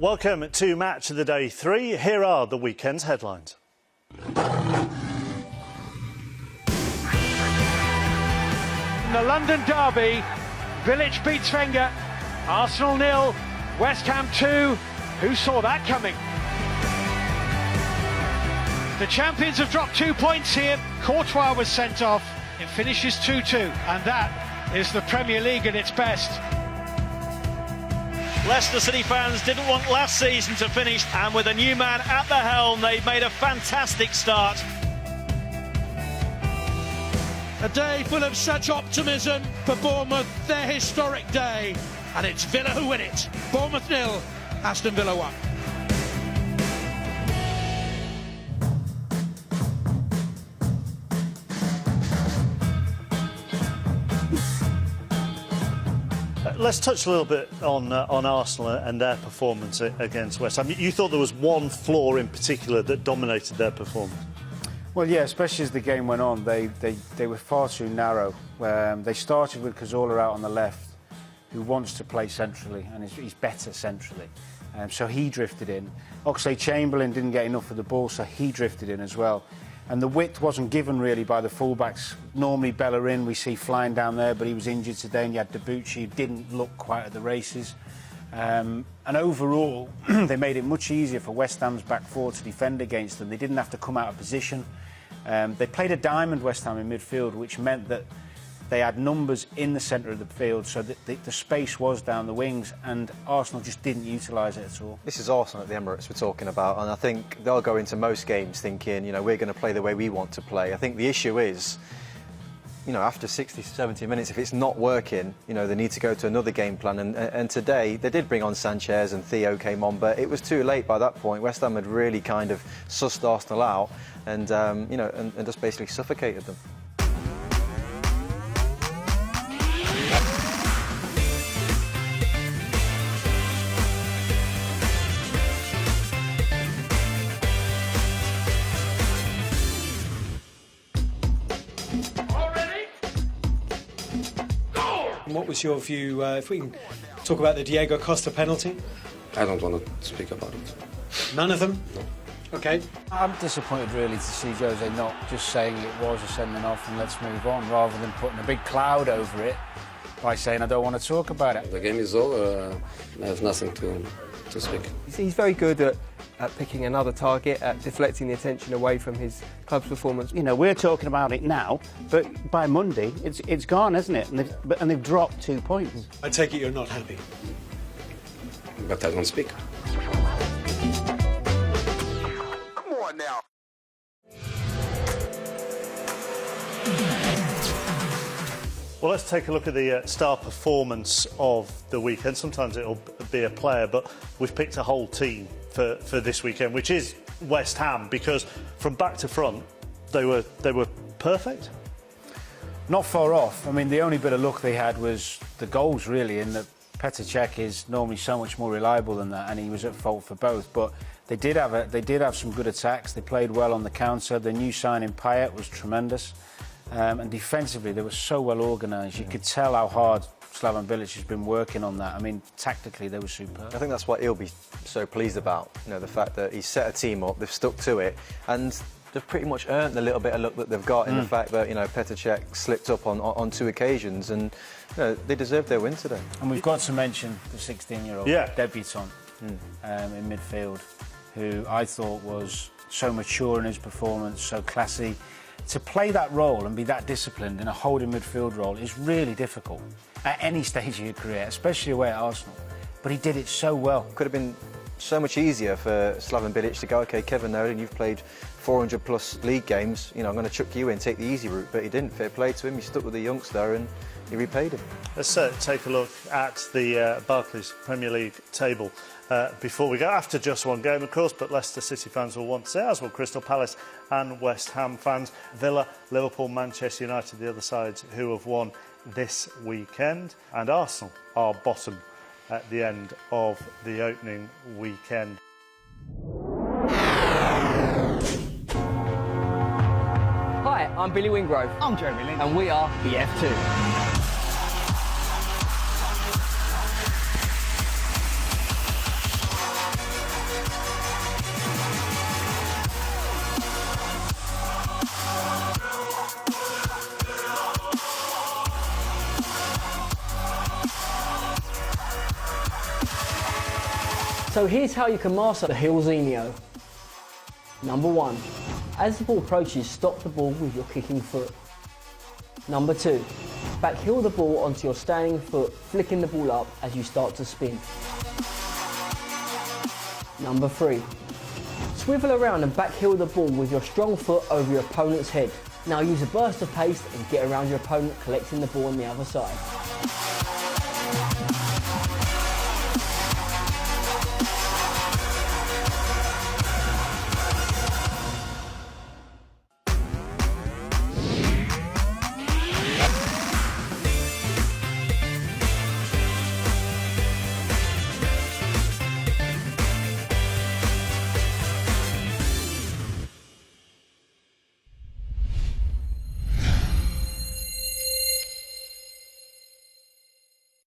Welcome to Match of the Day 3. Here are the weekend's headlines. The London derby, Village beats Wenger, Arsenal 0, West Ham 2. Who saw that coming? The champions have dropped 2 points here. Courtois was sent off. It finishes 2-2, and that is the Premier League at its best. Leicester City fans didn't want last season to finish, and with a new man at the helm, they've made a fantastic start. A day full of such optimism for Bournemouth, their historic day. And it's Villa who win it. Bournemouth 0, Aston Villa 1. Let's touch a little bit on Arsenal and their performance against West Ham. You thought there was one flaw in particular that dominated their performance? Well, yeah, especially as the game went on, they were far too narrow. They started with Cazorla out on the left, who wants to play centrally, and he's better centrally. So he drifted in. Oxlade-Chamberlain didn't get enough of the ball, so he drifted in as well. And the width wasn't given really by the fullbacks. Normally Bellerin we see flying down there, but he was injured today, and you had Debuchy, who didn't look quite at the races. And overall, they made it much easier for West Ham's back four to defend against them. They didn't have to come out of position. They played a diamond, West Ham, in midfield, which meant that they had numbers in the centre of the field, so that the space was down the wings, and Arsenal just didn't utilise it at all. This is Arsenal at the Emirates we're talking about, and I think they'll go into most games thinking, we're going to play the way we want to play. I think the issue is, after 60, 70 minutes, if it's not working, they need to go to another game plan. And today, they did bring on Sanchez and Theo came on, but it was too late by that point. West Ham had really kind of sussed Arsenal out and just basically suffocated them. What was your view, if we can talk about the Diego Costa penalty? I don't want to speak about it. None of them? No. OK. I'm disappointed really to see Jose not just saying it was a sending off and let's move on, rather than putting a big cloud over it by saying I don't want to talk about it. The game is over. I have nothing to speak. He's very good at picking another target, at deflecting the attention away from his club's performance. We're talking about it now, but by Monday, it's gone, isn't it? And they've dropped 2 points. I take it you're not happy. But I don't speak. Come on now. Well, let's take a look at the star performance of the weekend. Sometimes it'll be a player, but we've picked a whole team for this weekend, which is West Ham, because from back to front, they were perfect. Not far off. I mean, the only bit of luck they had was the goals, really, in that Petr Cech is normally so much more reliable than that, and he was at fault for both. But they did have some good attacks. They played well on the counter. The new signing Payet was tremendous. And defensively, they were so well organised. You could tell how hard Slaven Bilic has been working on that. I mean, tactically, they were superb. I think that's what he'll be so pleased about, the fact that he's set a team up, they've stuck to it, and they've pretty much earned the little bit of luck that they've got in the fact that, Petr Cech slipped up on 2 occasions, and, they deserved their win today. And we've got to mention the 16-year-old debutant in midfield, who I thought was so mature in his performance, so classy. To play that role and be that disciplined in a holding midfield role is really difficult at any stage of your career, especially away at Arsenal. But he did it so well. Could have been so much easier for Slaven Bilic to go, OK, Kevin Nolan, you've played 400-plus league games, I'm going to chuck you in, take the easy route. But he didn't. Fair play to him. He stuck with the youngster and he repaid him. Let's take a look at the Barclays Premier League table before we go, after just one game, of course, but Leicester City fans will want to say, as will Crystal Palace and West Ham fans. Villa, Liverpool, Manchester United, the other sides who have won this weekend. And Arsenal are bottom at the end of the opening weekend. Hi, I'm Billy Wingrove. I'm Jeremy Lin. And we are the F2. So here's how you can master the heel Xenio. Number 1. As the ball approaches, stop the ball with your kicking foot. Number 2. Back heel the ball onto your standing foot, flicking the ball up as you start to spin. Number 3. Swivel around and back heel the ball with your strong foot over your opponent's head. Now use a burst of pace and get around your opponent, collecting the ball on the other side.